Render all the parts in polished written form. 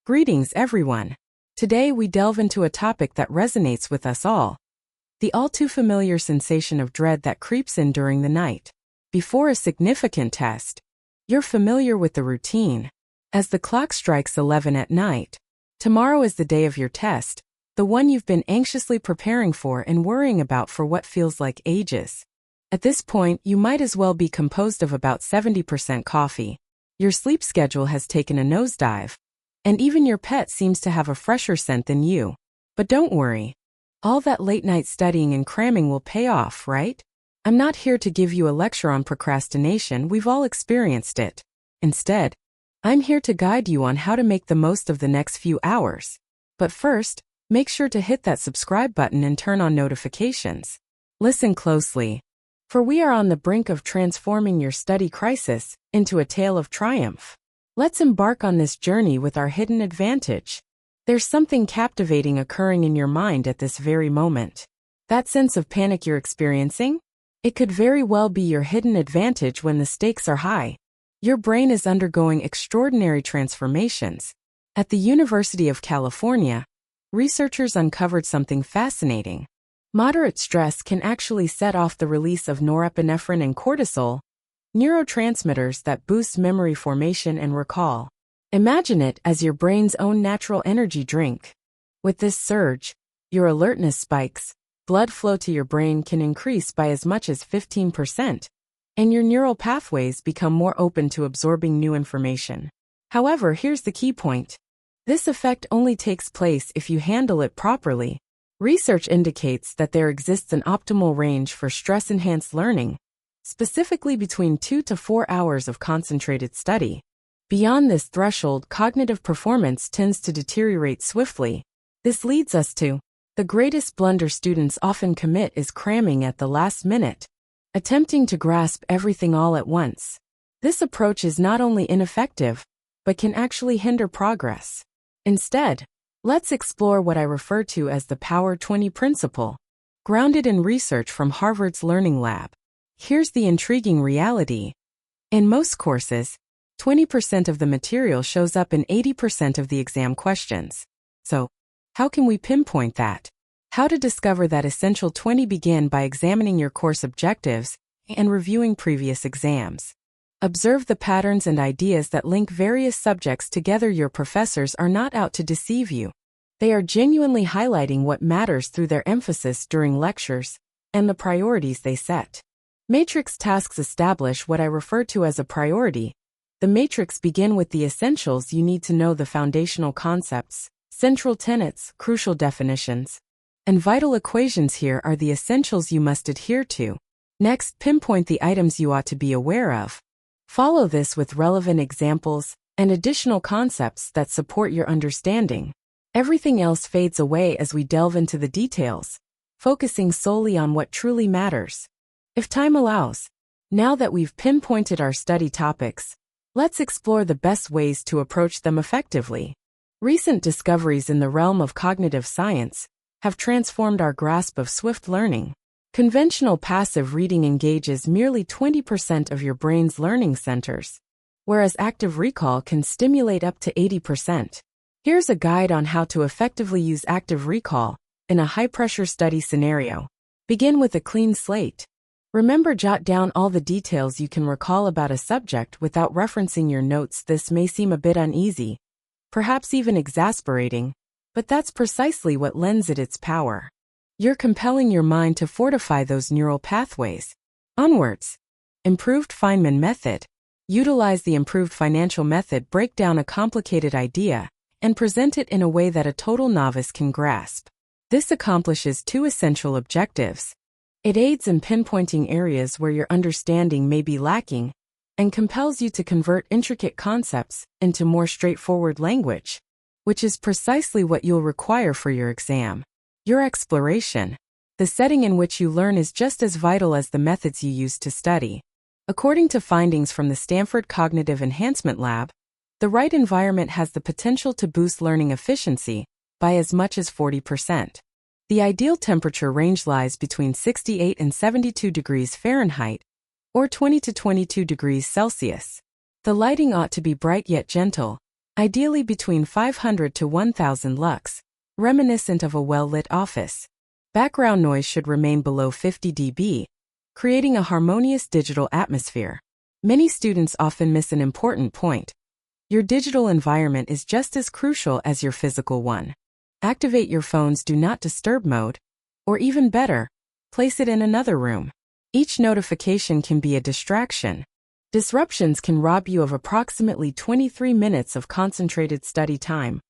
Greetings, everyone. Today we delve into a topic that resonates with us all. The all-too-familiar sensation of dread that creeps in during the night. Before a significant test, you're familiar with the routine. As the clock strikes 11 at night, tomorrow is the day of your test, the one you've been anxiously preparing for and worrying about for what feels like ages. At this point, you might as well be composed of about 70% coffee. Your sleep schedule has taken a nosedive, and even your pet seems to have a fresher scent than you. But don't worry. All that late-night studying and cramming will pay off, right? I'm not here to give you a lecture on procrastination, we've all experienced it. Instead, I'm here to guide you on how to make the most of the next few hours. But first, make sure to hit that subscribe button and turn on notifications. Listen closely, for we are on the brink of transforming your study crisis into a tale of triumph. Let's embark on this journey with our hidden advantage. There's something captivating occurring in your mind at this very moment. That sense of panic you're experiencing? It could very well be your hidden advantage when the stakes are high. Your brain is undergoing extraordinary transformations. At the University of California, researchers uncovered something fascinating. Moderate stress can actually set off the release of norepinephrine and cortisol, neurotransmitters that boost memory formation and recall. Imagine it as your brain's own natural energy drink. With this surge, your alertness spikes, blood flow to your brain can increase by as much as 15%, and your neural pathways become more open to absorbing new information. However, here's the key point. This effect only takes place if you handle it properly. Research indicates that there exists an optimal range for stress-enhanced learning, specifically between 2 to 4 hours of concentrated study. Beyond this threshold, cognitive performance tends to deteriorate swiftly. This leads us to the greatest blunder students often commit is cramming at the last minute, attempting to grasp everything all at once. This approach is not only ineffective, but can actually hinder progress. Instead, let's explore what I refer to as the Power 20 principle, grounded in research from Harvard's Learning Lab. Here's the intriguing reality. In most courses, 20% of the material shows up in 80% of the exam questions. So, how can we pinpoint that? How to discover that essential 20? Begin by examining your course objectives and reviewing previous exams. Observe the patterns and ideas that link various subjects together. Your professors are not out to deceive you. They are genuinely highlighting what matters through their emphasis during lectures and the priorities they set. Matrix tasks establish what I refer to as a priority. The matrix begin with the essentials. You need to know the foundational concepts, central tenets, crucial definitions, and vital equations. Here are the essentials you must adhere to. Next, pinpoint the items you ought to be aware of. Follow this with relevant examples and additional concepts that support your understanding. Everything else fades away as we delve into the details, focusing solely on what truly matters. If time allows, now that we've pinpointed our study topics, let's explore the best ways to approach them effectively. Recent discoveries in the realm of cognitive science have transformed our grasp of swift learning. Conventional passive reading engages merely 20% of your brain's learning centers, whereas active recall can stimulate up to 80%. Here's a guide on how to effectively use active recall in a high-pressure study scenario. Begin with a clean slate. Remember, jot down all the details you can recall about a subject without referencing your notes. This may seem a bit uneasy, perhaps even exasperating, but that's precisely what lends it its power. You're compelling your mind to fortify those neural pathways. Onwards. Improved Feynman method. Utilize the improved financial method. Break down a complicated idea and present it in a way that a total novice can grasp. This accomplishes two essential objectives. It aids in pinpointing areas where your understanding may be lacking and compels you to convert intricate concepts into more straightforward language, which is precisely what you'll require for your exam. Your exploration. The setting in which you learn is just as vital as the methods you use to study. According to findings from the Stanford Cognitive Enhancement Lab, the right environment has the potential to boost learning efficiency by as much as 40%. The ideal temperature range lies between 68 and 72 degrees Fahrenheit, or 20 to 22 degrees Celsius. The lighting ought to be bright yet gentle, ideally between 500 to 1000 lux, reminiscent of a well-lit office. Background noise should remain below 50 dB, creating a harmonious digital atmosphere. Many students often miss an important point. Your digital environment is just as crucial as your physical one. Activate your phone's Do Not Disturb mode, or even better, place it in another room. Each notification can be a distraction. Disruptions can rob you of approximately 23 minutes of concentrated study time,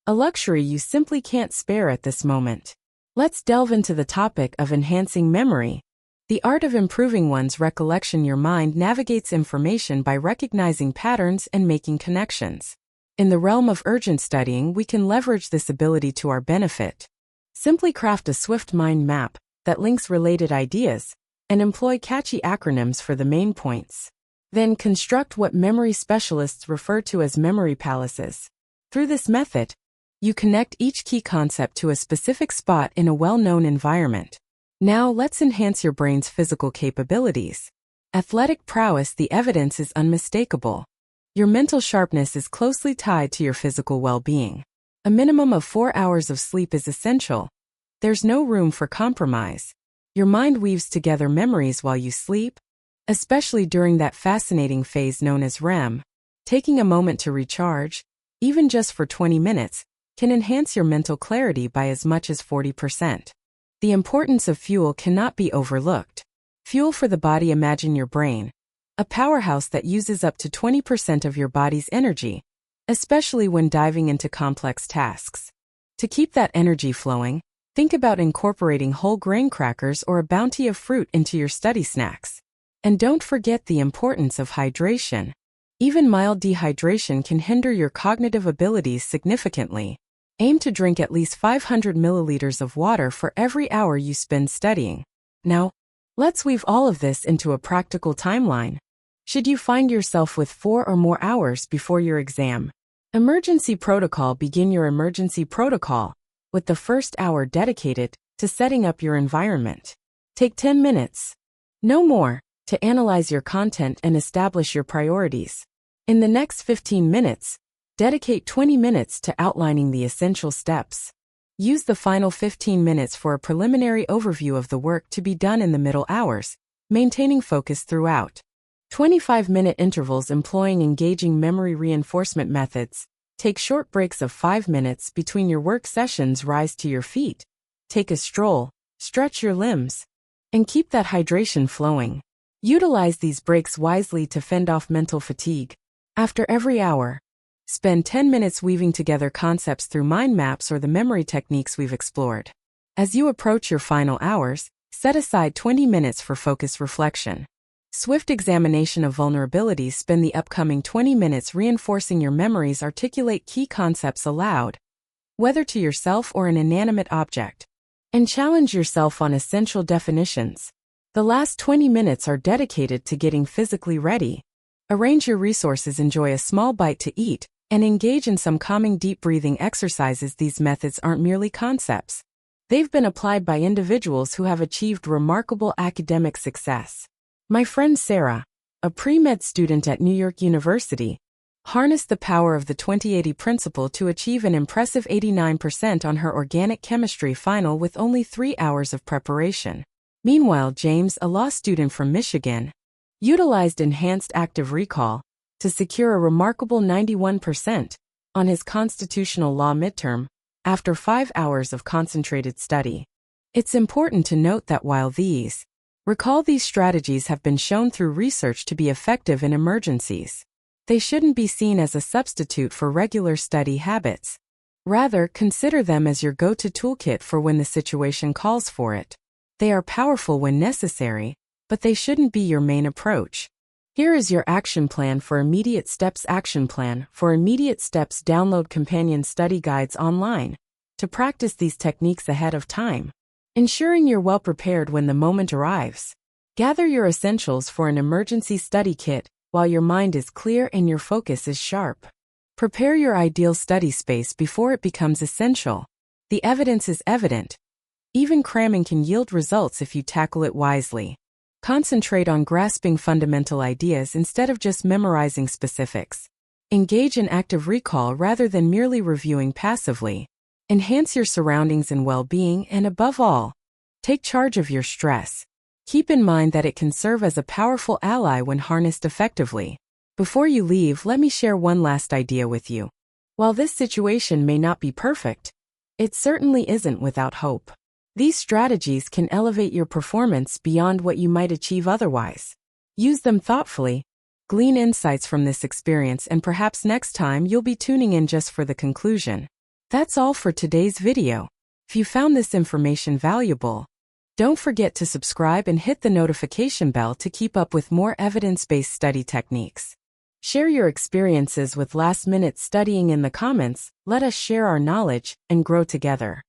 a luxury you simply can't spare at this moment. Let's delve into the topic of enhancing memory. The art of improving one's recollection. Your mind navigates information by recognizing patterns and making connections. In the realm of urgent studying, we can leverage this ability to our benefit. Simply craft a swift mind map that links related ideas and employ catchy acronyms for the main points. Then construct what memory specialists refer to as memory palaces. Through this method, you connect each key concept to a specific spot in a well-known environment. Now let's enhance your brain's physical capabilities. Athletic prowess. The evidence is unmistakable. Your mental sharpness is closely tied to your physical well-being. A minimum of 4 hours of sleep is essential. There's no room for compromise. Your mind weaves together memories while you sleep, especially during that fascinating phase known as REM. Taking a moment to recharge, even just for 20 minutes, can enhance your mental clarity by as much as 40%. The importance of fuel cannot be overlooked. Fuel for the body. Imagine your brain, a powerhouse that uses up to 20% of your body's energy, especially when diving into complex tasks. To keep that energy flowing, think about incorporating whole grain crackers or a bounty of fruit into your study snacks. And don't forget the importance of hydration. Even mild dehydration can hinder your cognitive abilities significantly. Aim to drink at least 500 milliliters of water for every hour you spend studying. Now, let's weave all of this into a practical timeline. Should you find yourself with 4 or more hours before your exam? Emergency protocol. Begin your emergency protocol with the first hour dedicated to setting up your environment. Take 10 minutes, no more, to analyze your content and establish your priorities. In the next 15 minutes, dedicate 20 minutes to outlining the essential steps. Use the final 15 minutes for a preliminary overview of the work to be done in the middle hours, maintaining focus throughout. 25-minute intervals. Employing engaging memory reinforcement methods. Take short breaks of 5 minutes between your work sessions. Rise to your feet, take a stroll, stretch your limbs, and keep that hydration flowing. Utilize these breaks wisely to fend off mental fatigue. After every hour, spend 10 minutes weaving together concepts through mind maps or the memory techniques we've explored. As you approach your final hours, set aside 20 minutes for focused reflection. Swift examination of vulnerabilities. Spend the upcoming 20 minutes reinforcing your memories. Articulate key concepts aloud, whether to yourself or an inanimate object, and challenge yourself on essential definitions. The last 20 minutes are dedicated to getting physically ready. Arrange your resources. Enjoy a small bite to eat, and engage in some calming deep breathing exercises. These methods aren't merely concepts. They've been applied by individuals who have achieved remarkable academic success. My friend Sarah, a pre-med student at New York University, harnessed the power of the 2080 principle to achieve an impressive 89% on her organic chemistry final with only 3 hours of preparation. Meanwhile, James, a law student from Michigan, utilized enhanced active recall to secure a remarkable 91% on his constitutional law midterm after 5 hours of concentrated study. It's important to note that while these strategies have been shown through research to be effective in emergencies, they shouldn't be seen as a substitute for regular study habits. Rather, consider them as your go-to toolkit for when the situation calls for it. They are powerful when necessary, but they shouldn't be your main approach. Here is your action plan for immediate steps. Action plan for immediate steps. Download companion study guides online to practice these techniques ahead of time, ensuring you're well prepared when the moment arrives. Gather your essentials for an emergency study kit while your mind is clear and your focus is sharp. Prepare your ideal study space before it becomes essential. The evidence is evident. Even cramming can yield results if you tackle it wisely. Concentrate on grasping fundamental ideas instead of just memorizing specifics. Engage in active recall rather than merely reviewing passively. Enhance your surroundings and well-being, and above all, take charge of your stress. Keep in mind that it can serve as a powerful ally when harnessed effectively. Before you leave, let me share one last idea with you. While this situation may not be perfect, it certainly isn't without hope. These strategies can elevate your performance beyond what you might achieve otherwise. Use them thoughtfully, glean insights from this experience, and perhaps next time you'll be tuning in just for the conclusion. That's all for today's video. If you found this information valuable, don't forget to subscribe and hit the notification bell to keep up with more evidence-based study techniques. Share your experiences with last-minute studying in the comments. Let us share our knowledge and grow together.